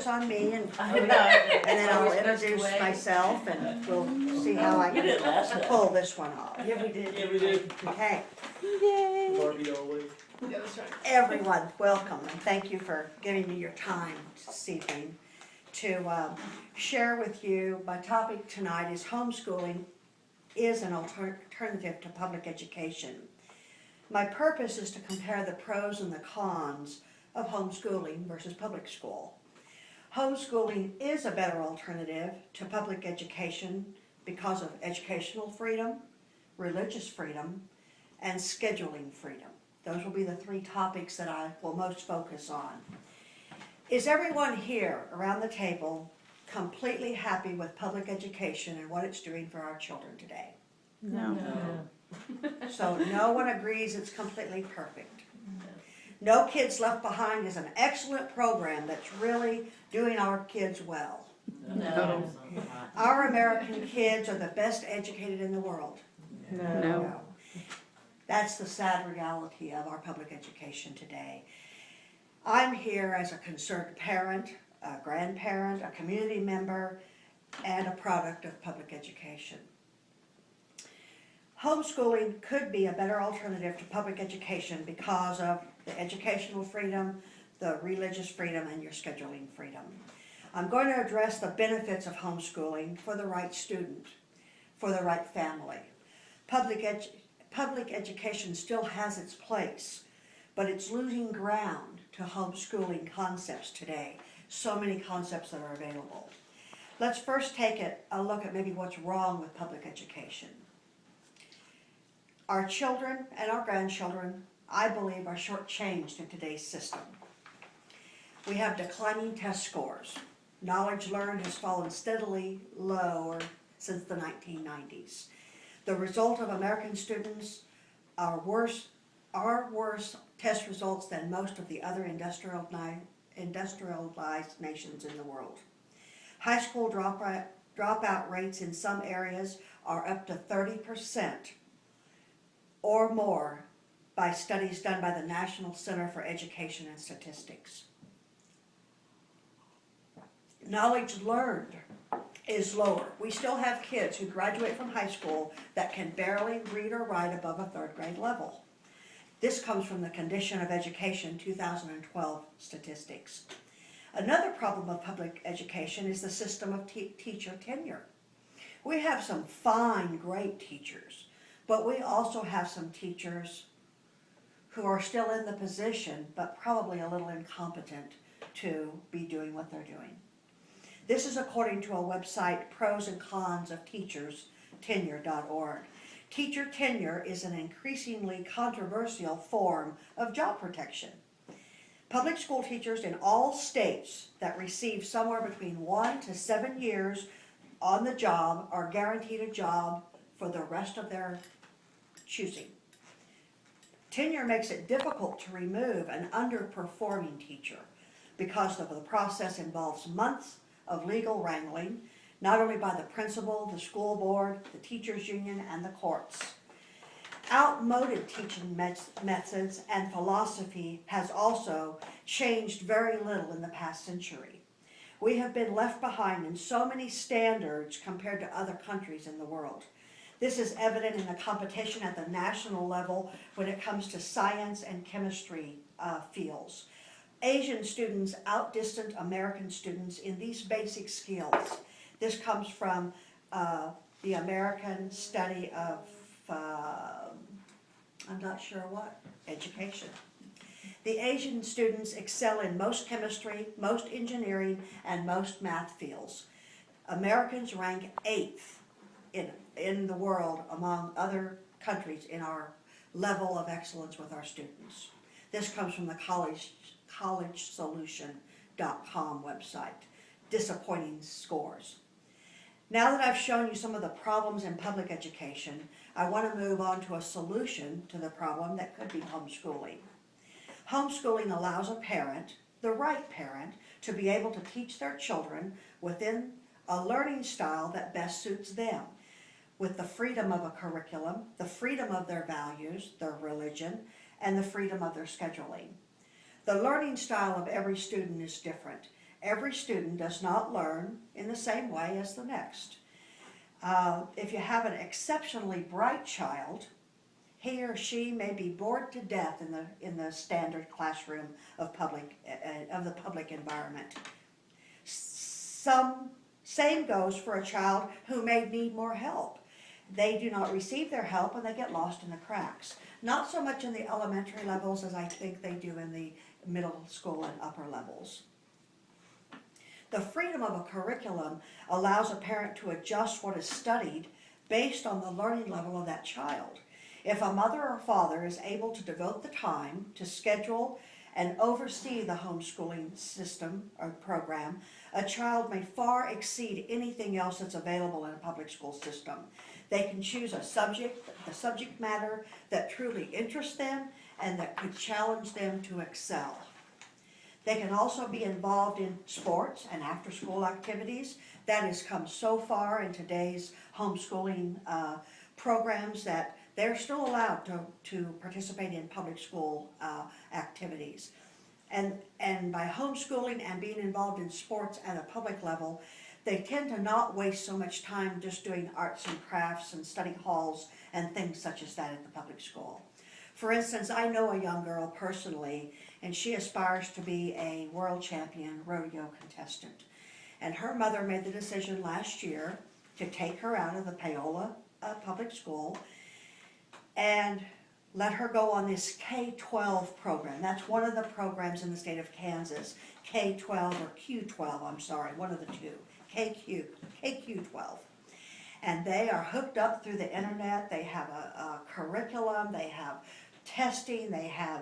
focus on me and then I'll introduce myself and we'll see how I You did last can time. pull this one off. Yeah, we did. Yeah, we did. Okay, Barbie always. Yeah, that's right. everyone, welcome and thank you for giving me your time this evening to share with you. My topic tonight is homeschooling is an alternative to public education. My purpose is to compare the pros and the cons of homeschooling versus public school. Homeschooling is a better alternative to public education because of educational freedom, religious freedom, and scheduling freedom. Those will be the three topics that I will most focus on. Is everyone here around the table completely happy with public education and what it's doing for our children today? No. So no one agrees it's completely perfect. No Kids Left Behind is an excellent program that's really doing our kids well. No. Our American kids are the best educated in the world. No. That's the sad reality of our public education today. I'm here as a concerned parent, a grandparent, a community member, and a product of public education. Homeschooling could be a better alternative to public education because of the educational freedom, the religious freedom, and your scheduling freedom. I'm going to address the benefits of homeschooling for the right student, for the right family. Public education still has its place, but it's losing ground to homeschooling concepts today. So many concepts that are available. Let's first take a look at maybe what's wrong with public education. Our children and our grandchildren, I believe, are shortchanged in today's system. We have declining test scores. Knowledge learned has fallen steadily lower since the 1990s. The result of American students are worse test results than most of the other industrialized nations in the world. High school dropout rates in some areas are up to 30% or more by studies done by the National Center for Education and Statistics. Knowledge learned is lower. We still have kids who graduate from high school that can barely read or write above a third grade level. This comes from the Condition of Education 2012 statistics. Another problem of public education is the system of teacher tenure. We have some fine, great teachers, but we also have some teachers who are still in the position, but probably a little incompetent to be doing what they're doing. This is according to a website, Pros and Cons of Teachers, tenure.org. Teacher tenure is an increasingly controversial form of job protection. Public school teachers in all states that receive somewhere between 1 to 7 years on the job are guaranteed a job for the rest of their choosing. Tenure makes it difficult to remove an underperforming teacher because of the process involves months of legal wrangling, not only by the principal, the school board, the teachers union, and the courts. Outmoded teaching methods and philosophy has also changed very little in the past century. We have been left behind in so many standards compared to other countries in the world. This is evident in the competition at the national level when it comes to science and chemistry fields. Asian students outdistance American students in these basic skills. This comes from the American study of, I'm not sure what, education. The Asian students excel in most chemistry, most engineering, and most math fields. Americans rank 8th in the world among other countries in our level of excellence with our students. This comes from the collegesolution.com website. Disappointing scores. Now that I've shown you some of the problems in public education, I want to move on to a solution to the problem that could be homeschooling. Homeschooling allows a parent, the right parent, to be able to teach their children within a learning style that best suits them, with the freedom of a curriculum, the freedom of their values, their religion, and the freedom of their scheduling. The learning style of every student is different, Every student does not learn in the same way as the next. If you have an exceptionally bright child, he or she may be bored to death in the standard classroom of the public environment. Same goes for a child who may need more help. They do not receive their help and they get lost in the cracks. Not so much in the elementary levels as I think they do in the middle school and upper levels. The freedom of a curriculum allows a parent to adjust what is studied based on the learning level of that child. If a mother or father is able to devote the time to schedule and oversee the homeschooling system or program, a child may far exceed anything else that's available in a public school system. They can choose the subject matter that truly interests them and that could challenge them to excel. They can also be involved in sports and after-school activities. That has come so far in today's homeschooling programs that they're still allowed to participate in public school activities. And by homeschooling and being involved in sports at a public level, they tend to not waste so much time just doing arts and crafts and study halls and things such as that at the public school. For instance, I know a young girl personally, and she aspires to be a world champion rodeo contestant. And her mother made the decision last year to take her out of the Paola public school and let her go on this K-12 program. That's one of the programs in the state of Kansas, K-12 or Q-12, I'm sorry, one of the two, KQ-12. And they are hooked up through the internet. They have a curriculum, they have testing, they have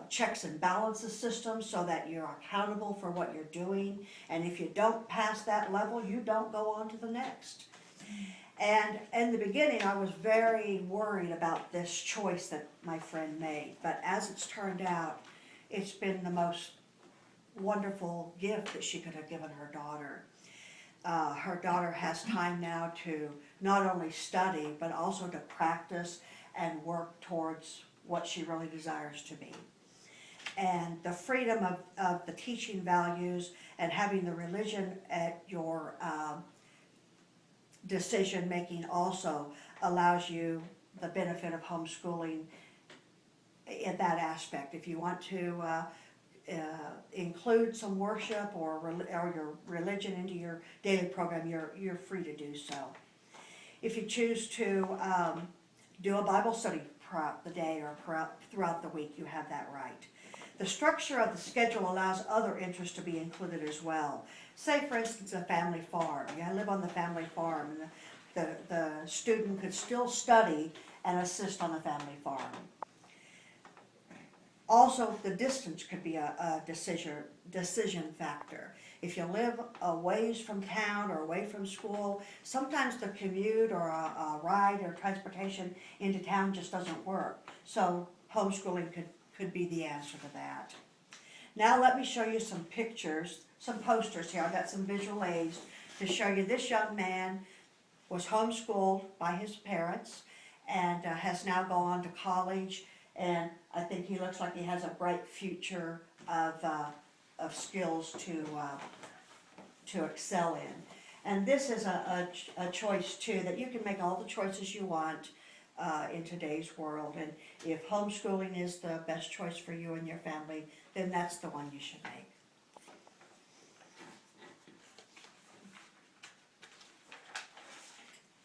checks and balances systems so that you're accountable for what you're doing. And if you don't pass that level, you don't go on to the next. And in the beginning, I was very worried about this choice that my friend made. But as it's turned out, it's been the most wonderful gift that she could have given her daughter. Her daughter has time now to not only study, but also to practice and work towards what she really desires to be. And the freedom of the teaching values and having the religion at your decision making also allows you the benefit of homeschooling in that aspect. If you want to include some worship or your religion into your daily program, you're free to do so. If you choose to do a Bible study throughout the day or throughout the week, you have that right. The structure of the schedule allows other interests to be included as well. Say, for instance, a family farm. I live on the family farm, and the student could still study and assist on the family farm. Also, the distance could be a decision factor. If you live a ways from town or away from school, sometimes the commute or a ride or transportation into town just doesn't work. So homeschooling could be the answer to that. Now let me show you some pictures, some posters here. I've got some visual aids to show you. This young man was homeschooled by his parents and has now gone on to college. And I think he looks like he has a bright future of skills to excel in. And this is a choice too, that you can make all the choices you want in today's world. And if homeschooling is the best choice for you and your family, then that's the one you should make.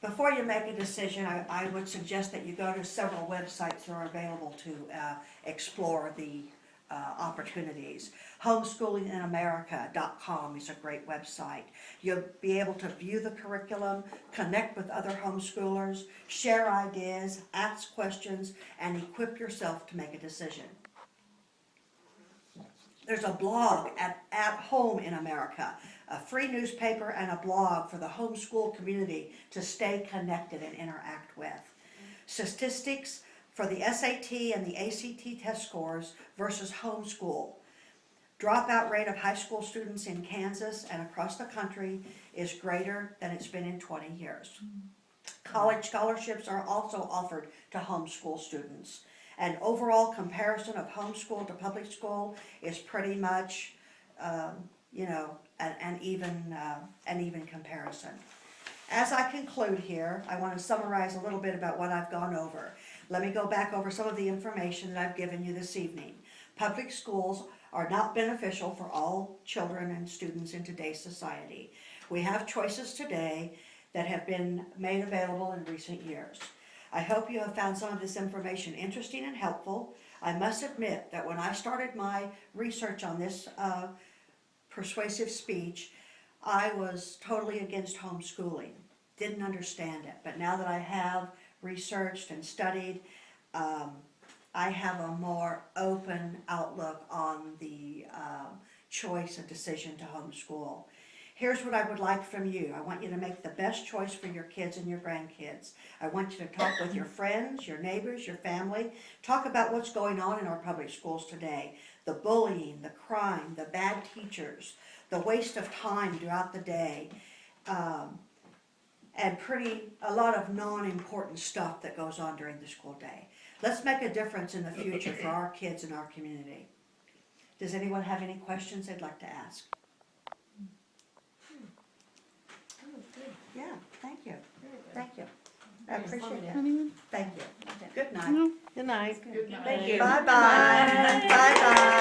Before you make a decision, I would suggest that you go to several websites that are available to explore the opportunities. Homeschoolinginamerica.com is a great website. You'll be able to view the curriculum, connect with other homeschoolers, share ideas, ask questions, and equip yourself to make a decision. There's a blog at Home in America, a free newspaper and a blog for the homeschool community to stay connected and interact with. Statistics for the SAT and the ACT test scores versus homeschool. Dropout rate of high school students in Kansas and across the country is greater than it's been in 20 years. College scholarships are also offered to homeschool students. An overall comparison of homeschool to public school is pretty much you know, an even comparison. As I conclude here, I want to summarize a little bit about what I've gone over. Let me go back over some of the information that I've given you this evening. Public schools are not beneficial for all children and students in today's society. We have choices today that have been made available in recent years. I hope you have found some of this information interesting and helpful. I must admit that when I started my research on this persuasive speech, I was totally against homeschooling, didn't understand it. But now that I have researched and studied, I have a more open outlook on the choice and decision to homeschool. Here's what I would like from you. I want you to make the best choice for your kids and your grandkids. I want you to talk with your friends, your neighbors, your family. Talk about what's going on in our public schools today. The bullying, the crime, the bad teachers, the waste of time throughout the day, and a lot of non-important stuff that goes on during the school day. Let's make a difference in the future for our kids and our community. Does anyone have any questions they'd like to ask? Yeah, thank you. Thank you. I appreciate it. Anyone? Thank you. Good night. No. Good night. Good night. Thank you. Bye-bye. Bye-bye.